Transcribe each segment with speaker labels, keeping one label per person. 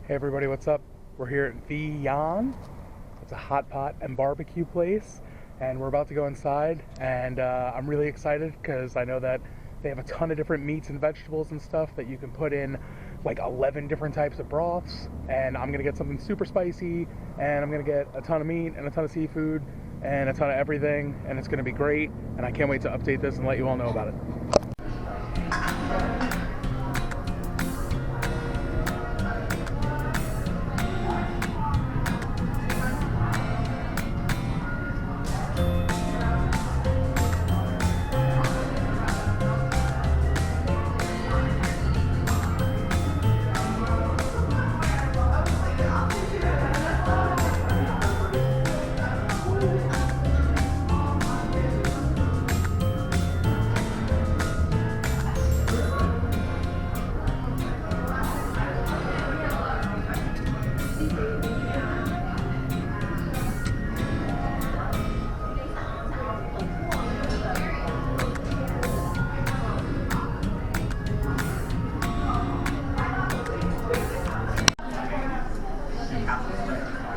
Speaker 1: Hey everybody, what's up? We're here at The Yan. It's a hot pot and barbecue place, and we're about to go inside. And I'm really excited because I know that they have a ton of different meats and vegetables and stuff that you can put in like 11 different types of broths. And I'm gonna get something super spicy, and I'm gonna get a ton of meat and a ton of seafood and a ton of everything, and it's gonna be great. And I can't wait to update this and let you all know about it.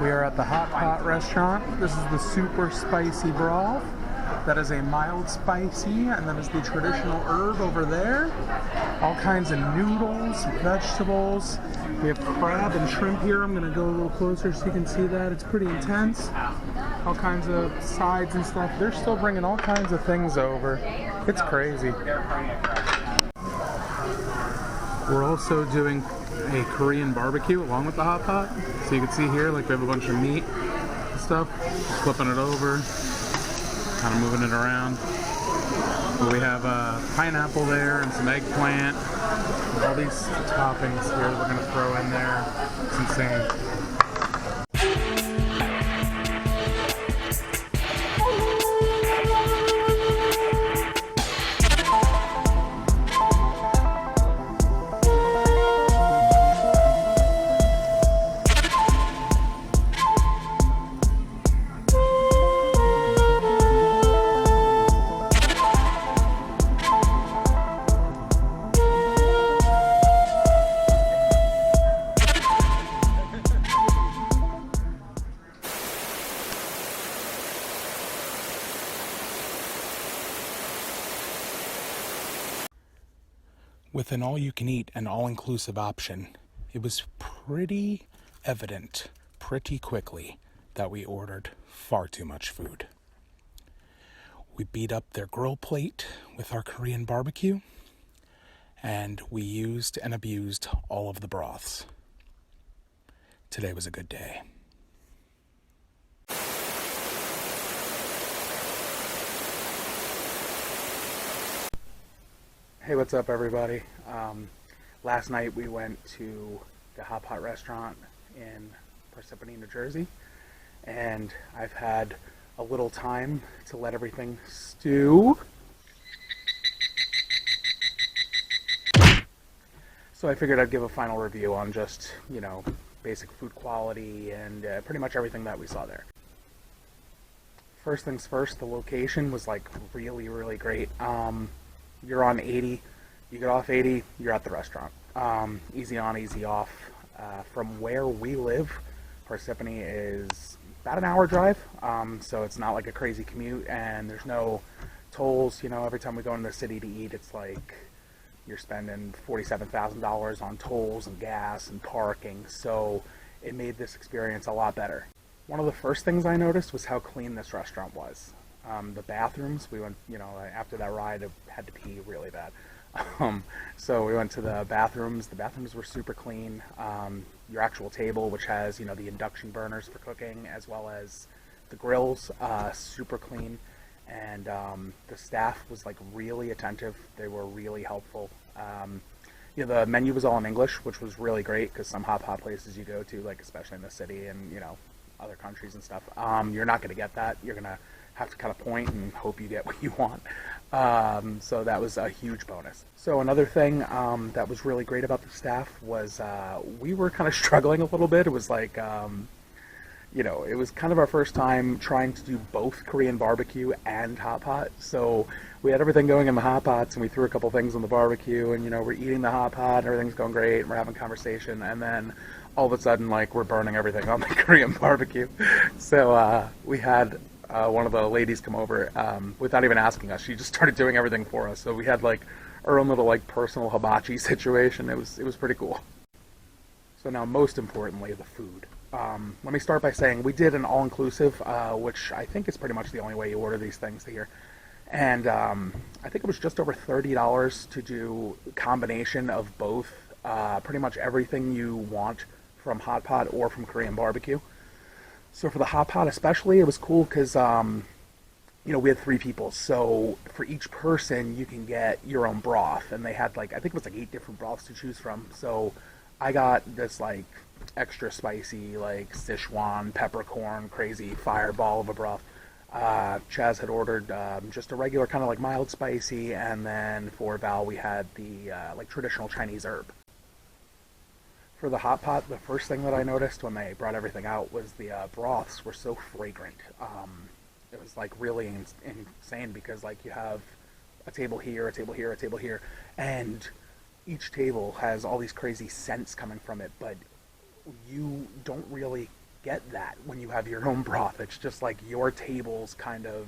Speaker 1: We are at the Hot Pot restaurant. This is the super spicy broth. That is a mild spicy, and that is the traditional herb over there. All kinds of noodles, vegetables. We have crab and shrimp here. I'm gonna go a little closer so you can see that. It's pretty intense. All kinds of sides and stuff. They're still bringing all kinds of things over. It's crazy. We're also doing a Korean barbecue along with the hot pot. So you can see here, like we have a bunch of meat and stuff. Flipping it over, kind of moving it around. But we have pineapple there and some eggplant. All these toppings here that we're gonna throw in there. It's insane. With an all-you-can-eat and all-inclusive option, it was pretty evident pretty quickly that we ordered far too much food. We beat up their grill plate with our Korean barbecue, and we used and abused all of the broths. Today was a good day. Hey, what's up everybody? Last night we went to the Hot Pot restaurant in Parsippany, New Jersey, and I've had a little time to let everything stew. So I figured I'd give a final review on just, basic food quality and pretty much everything that we saw there. First things first, the location was like really, really great. You're on 80, you get off 80, you're at the restaurant. Easy on, easy off. From where we live, Parsippany is about an hour drive, so it's not like a crazy commute, and there's no tolls. Every time we go into the city to eat, it's like you're spending $47,000 on tolls and gas and parking, so it made this experience a lot better. One of the first things I noticed was how clean this restaurant was. The bathrooms, we went, after that ride, I had to pee really bad. So we went to the bathrooms. The bathrooms were super clean. Your actual table, which has, the induction burners for cooking, as well as the grills, super clean. And the staff was like really attentive. They were really helpful. The menu was all in English, which was really great because some hot pot places you go to, like especially in the city and, other countries and stuff, you're not going to get that. You're going to have to kind of point and hope you get what you want. So that was a huge bonus. So another thing that was really great about the staff was we were kind of struggling a little bit. It was like you know, it was kind of our first time trying to do both Korean barbecue and hot pot. So we had everything going in the hot pots, and we threw a couple things on the barbecue, and, you know, we're eating the hot pot, and everything's going great, and we're having conversation. And then all of a sudden, like, we're burning everything on the Korean barbecue. So we had one of the ladies come over without even asking us. She just started doing everything for us. So we had like our own little like personal hibachi situation. It was pretty cool. So now, most importantly, the food. Let me start by saying we did an all-inclusive, which I think is pretty much the only way you order these things here. And I think it was just over $30 to do a combination of both, pretty much everything you want from hot pot or from Korean barbecue. So for the hot pot especially, it was cool because we had 3 people. So for each person, you can get your own broth, and they had like, I think it was like 8 different broths to choose from. So I got this like extra spicy, like Sichuan peppercorn, crazy fireball of a broth. Chaz had ordered just a regular kind of like mild spicy, and then for Val we had the like traditional Chinese herb. For the hot pot, the first thing that I noticed when they brought everything out was the broths were so fragrant. It was like really insane because like you have a table here, a table here, a table here, and each table has all these crazy scents coming from it, but you don't really get that when you have your own broth. It's just like your table's kind of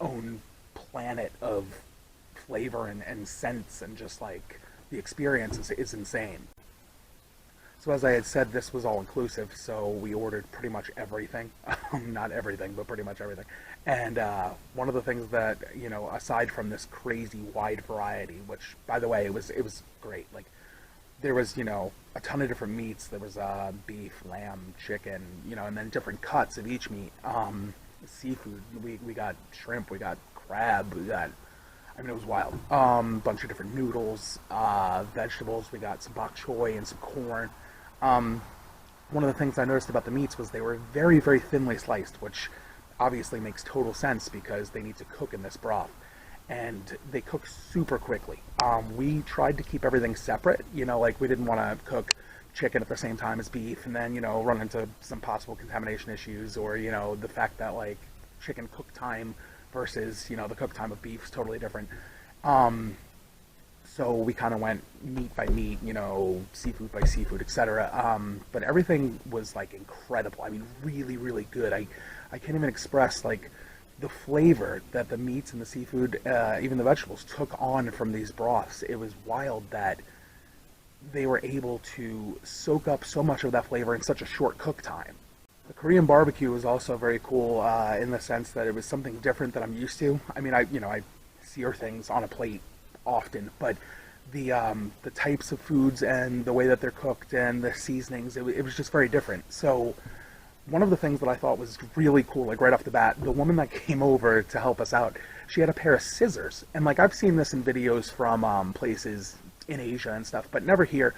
Speaker 1: own planet of flavor and scents, and just like the experience is insane. So as I had said, this was all inclusive, so we ordered pretty much everything. Not everything, but pretty much everything. And one of the things that, aside from this crazy wide variety, which, by the way, it was great. Like, there was, a ton of different meats. There was beef, lamb, chicken, and then different cuts of each meat. Seafood, we got shrimp, we got crab, it was wild. Bunch of different noodles, vegetables. We got some bok choy and some corn. One of the things I noticed about the meats was they were very, very thinly sliced, which obviously makes total sense because they need to cook in this broth. And they cook super quickly. We tried to keep everything separate, like we didn't want to cook chicken at the same time as beef and then, run into some possible contamination issues, or, the fact that like chicken cook time versus, the cook time of beef is totally different. So we kind of went meat by meat, seafood by seafood, etc. But everything was like incredible. I mean, really, really good. I can't even express like the flavor that the meats and the seafood, even the vegetables, took on from these broths. It was wild that they were able to soak up so much of that flavor in such a short cook time. The Korean barbecue was also very cool in the sense that it was something different that I'm used to. I mean, I sear things on a plate often, but the types of foods and the way that they're cooked and the seasonings, it was just very different. So one of the things that I thought was really cool, like right off the bat, the woman that came over to help us out, she had a pair of scissors. And like I've seen this in videos from places in Asia and stuff, but never here.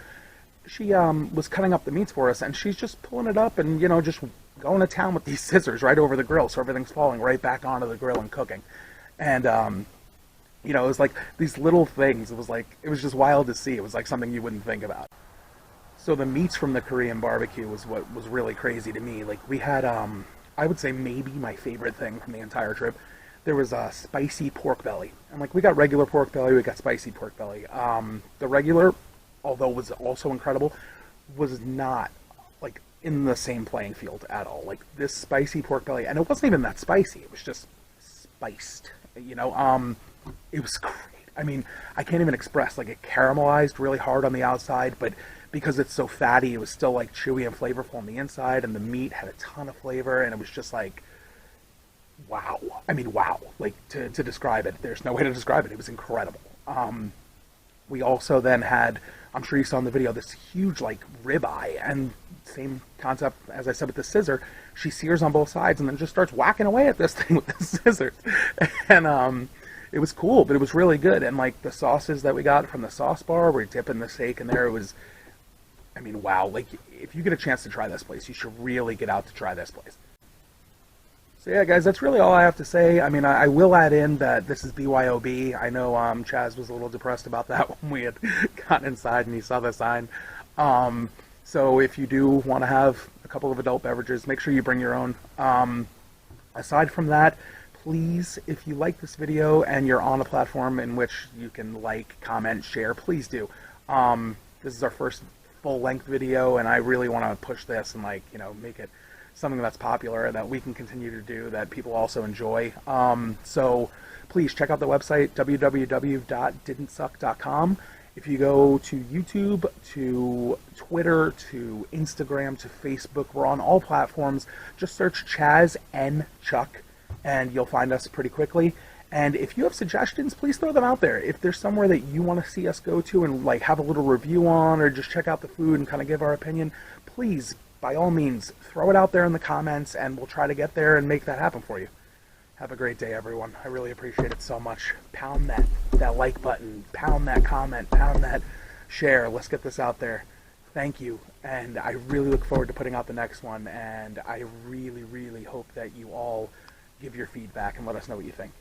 Speaker 1: She was cutting up the meats for us, and she's just pulling it up and, just going to town with these scissors right over the grill, so everything's falling right back onto the grill and cooking. And, it was like these little things. It was just wild to see. It was like something you wouldn't think about. So the meats from the Korean barbecue was what was really crazy to me. Like we had, I would say maybe my favorite thing from the entire trip. There was a spicy pork belly. And like we got regular pork belly, we got spicy pork belly. The regular, although was also incredible, was not like in the same playing field at all. Like this spicy pork belly, and it wasn't even that spicy. It was just spiced, It was great. I mean, I can't even express, like it caramelized really hard on the outside, but because it's so fatty, it was still like chewy and flavorful on the inside, and the meat had a ton of flavor, and it was just like, wow. I mean, wow. Like to describe it, there's no way to describe it. It was incredible. We also then had, I'm sure you saw in the video, this huge like ribeye, and same concept as I said with the scissor. She sears on both sides and then just starts whacking away at this thing with the scissors. And it was cool, but it was really good. And like the sauces that we got from the sauce bar, we're dipping the steak in there. It was, I mean, wow. Like if you get a chance to try this place, you should really get out to try this place. So yeah, guys, that's really all I have to say. I mean, I will add in that this is BYOB. I know Chaz was a little depressed about that when we had gotten inside and he saw the sign. So if you do want to have a couple of adult beverages, make sure you bring your own. Aside from that, please, if you like this video and you're on a platform in which you can like, comment, share, please do. This is our first full-length video, and I really want to push this and like, make it something that's popular that we can continue to do that people also enjoy. So please check out the website www.didn'tsuck.com. If you go to YouTube, to Twitter, to Instagram, to Facebook, we're on all platforms. Just search Chaz and Chuck, and you'll find us pretty quickly. And if you have suggestions, please throw them out there. If there's somewhere that you want to see us go to and like have a little review on, or just check out the food and kind of give our opinion, please, by all means, throw it out there in the comments, and we'll try to get there and make that happen for you. Have a great day, everyone. I really appreciate it so much. Pound that like button, pound that comment, pound that share. Let's get this out there. Thank you. And I really look forward to putting out the next one. And I really, really hope that you all give your feedback and let us know what you think.